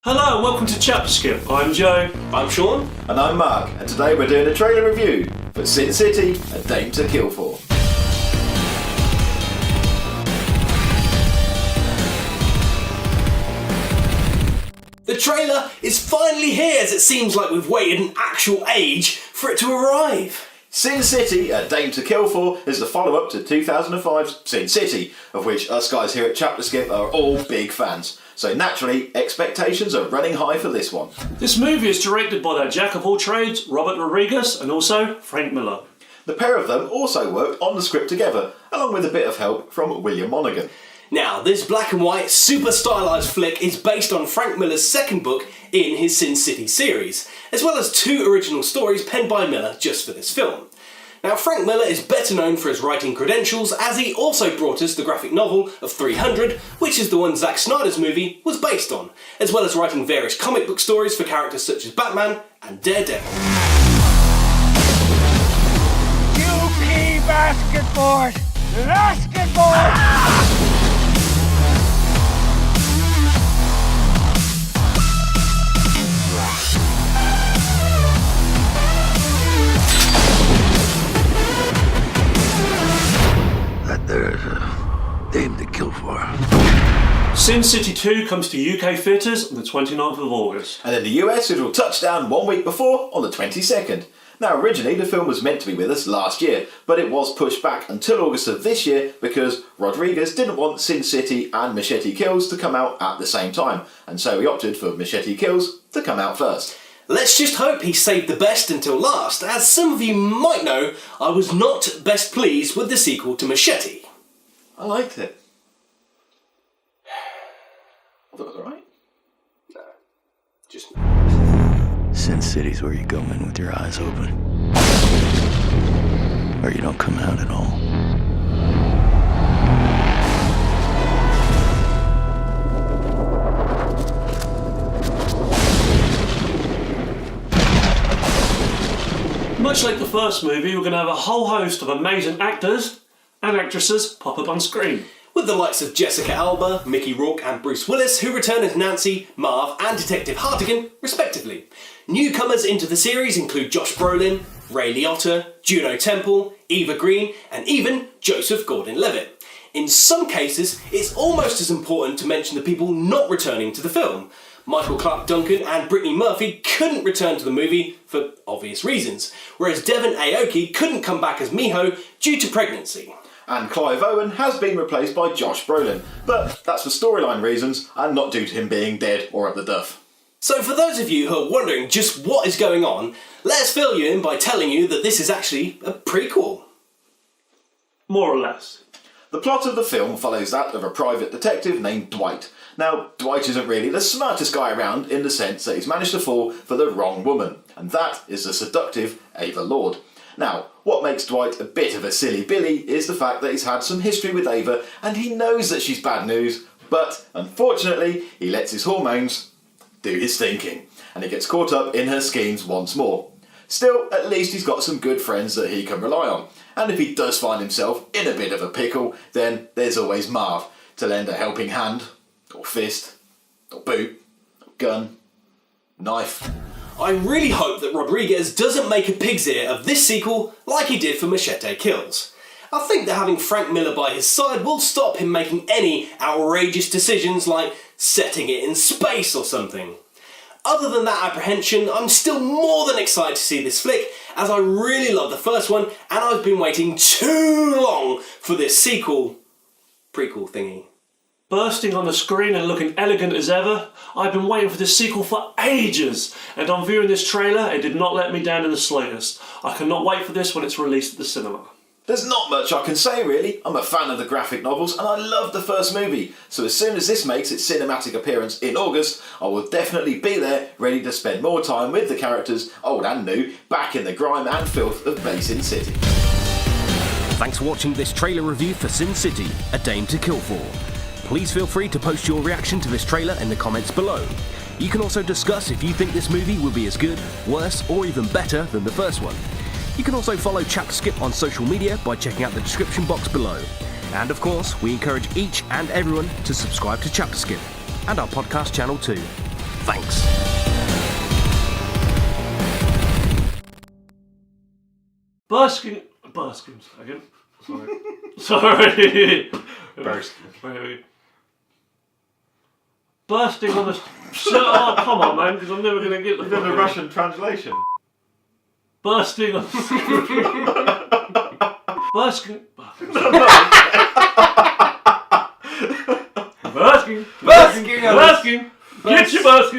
Hello and welcome to ChapterSkip. I'm Joe. I'm Sean. And I'm Mark, and today we're doing a trailer review for Sin City, A Dame to Kill For. The trailer is finally here, as it seems like we've waited an actual age for it to arrive. Sin City, A Dame to Kill For is the follow-up to 2005's Sin City, of which us guys here at ChapterSkip are all big fans. So naturally, expectations are running high for this one. This movie is directed by their jack of all trades, Robert Rodriguez, and also Frank Miller. The pair of them also worked on the script together, along with a bit of help from William Monaghan. Now, this black and white, super stylised flick is based on Frank Miller's second book in his Sin City series, as well as two original stories penned by Miller just for this film. Now, Frank Miller is better known for his writing credentials, as he also brought us the graphic novel of 300, which is the one Zack Snyder's movie was based on, as well as writing various comic book stories for characters such as Batman and Daredevil. You keep asking for it and asking for it! There's a dame to kill for. Sin City 2 comes to UK theatres on the 29th of August. And in the US it will touch down 1 week before, on the 22nd. Now originally the film was meant to be with us last year, but it was pushed back until August of this year because Rodriguez didn't want Sin City and Machete Kills to come out at the same time, and so he opted for Machete Kills to come out first. Let's just hope he saved the best until last. As some of you might know, I was not best pleased with the sequel to Machete. I liked it. I thought it was alright. No, just... Sin City's where you go in with your eyes open. Or you don't come out at all. Much like the first movie, we're going to have a whole host of amazing actors and actresses pop up on screen. With the likes of Jessica Alba, Mickey Rourke and Bruce Willis, who return as Nancy, Marv and Detective Hartigan, respectively. Newcomers into the series include Josh Brolin, Ray Liotta, Juno Temple, Eva Green and even Joseph Gordon-Levitt. In some cases, it's almost as important to mention the people not returning to the film. Michael Clarke Duncan and Brittany Murphy couldn't return to the movie for obvious reasons, whereas Devon Aoki couldn't come back as Miho due to pregnancy. And Clive Owen has been replaced by Josh Brolin, but that's for storyline reasons and not due to him being dead or at the duff. So for those of you who are wondering just what is going on, let's fill you in by telling you that this is actually a prequel. More or less. The plot of the film follows that of a private detective named Dwight. Now, Dwight isn't really the smartest guy around in the sense that he's managed to fall for the wrong woman, and that is the seductive Ava Lord. Now, what makes Dwight a bit of a silly Billy is the fact that he's had some history with Ava and he knows that she's bad news, but unfortunately he lets his hormones do his thinking and he gets caught up in her schemes once more. Still, at least he's got some good friends that he can rely on, and if he does find himself in a bit of a pickle, then there's always Marv to lend a helping hand, or fist, or boot, or gun, knife. I really hope that Rodriguez doesn't make a pig's ear of this sequel like he did for Machete Kills. I think that having Frank Miller by his side will stop him making any outrageous decisions like setting it in space or something. Other than that apprehension, I'm still more than excited to see this flick, as I really love the first one and I've been waiting too long for this prequel thingy. Bursting on the screen and looking elegant as ever, I've been waiting for this sequel for ages, and on viewing this trailer, it did not let me down in the slightest. I cannot wait for this when it's released at the cinema. There's not much I can say really. I'm a fan of the graphic novels and I love the first movie, so as soon as this makes its cinematic appearance in August, I will definitely be there, ready to spend more time with the characters, old and new, back in the grime and filth of Basin City. Thanks for watching this trailer review for Sin City, A Dame to Kill For. Please feel free to post your reaction to this trailer in the comments below. You can also discuss if you think this movie will be as good, worse, or even better than the first one. You can also follow ChapterSkip on social media by checking out the description box below. And of course, we encourage each and everyone to subscribe to ChapterSkip and our podcast channel too. Thanks. Bursting again. Sorry. Bursting. Bursting on the. Oh, come on, man, because I'm never going to get the. You've done the Russian translation. Bursting on. Bursting. Bursting. Get your bursting.